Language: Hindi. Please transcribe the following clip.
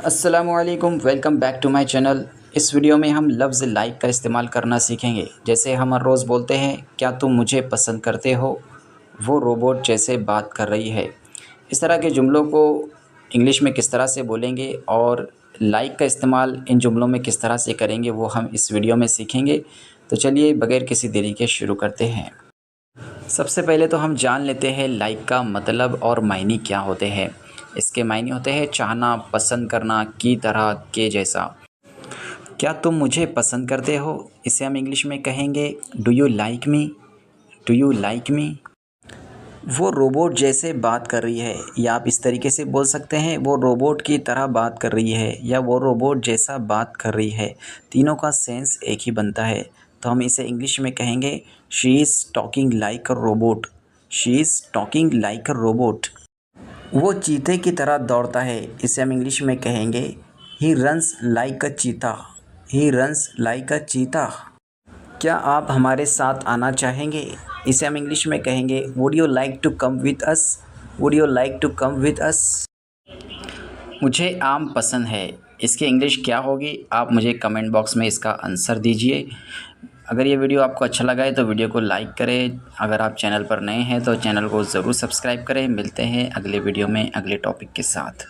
अस्सलामुअलैकुम, welcome back to my channel. इस वीडियो में हम लफ्ज़ लाइक का इस्तेमाल करना सीखेंगे। जैसे हम हर रोज़ बोलते हैं, क्या तुम मुझे पसंद करते हो, वो रोबोट जैसे बात कर रही है। इस तरह के जुमलों को इंग्लिश में किस तरह से बोलेंगे और लाइक का इस्तेमाल इन जुमलों में किस तरह से करेंगे, वो हम इस वीडियो में सीखेंगे। तो चलिए बग़ैर किसी देरी के शुरू करते हैं। सबसे पहले तो हम जान लेते हैं लाइक का मतलब और मायने क्या होते हैं। इसके मायने होते हैं चाहना, पसंद करना, की तरह, के जैसा। क्या तुम मुझे पसंद करते हो, इसे हम इंग्लिश में कहेंगे do you like me, do you like me. वो रोबोट जैसे बात कर रही है, या आप इस तरीके से बोल सकते हैं वो रोबोट की तरह बात कर रही है, या वो रोबोट जैसा बात कर रही है। तीनों का सेंस एक ही बनता है। तो हम इसे इंग्लिश में कहेंगे she is talking like a robot, she is talking like a robot. वो चीते की तरह दौड़ता है, इसे हम इंग्लिश में कहेंगे ही रन्स लाइक अ चीता, ही रन्स लाइक अ चीता। क्या आप हमारे साथ आना चाहेंगे, इसे हम इंग्लिश में कहेंगे would you like to come with us, would you like to come with us. मुझे आम पसंद है, इसकी इंग्लिश क्या होगी, आप मुझे कमेंट बॉक्स में इसका आंसर दीजिए। अगर ये वीडियो आपको अच्छा लगा है तो वीडियो को लाइक करें। अगर आप चैनल पर नए हैं तो चैनल को ज़रूर सब्सक्राइब करें। मिलते हैं अगले वीडियो में अगले टॉपिक के साथ।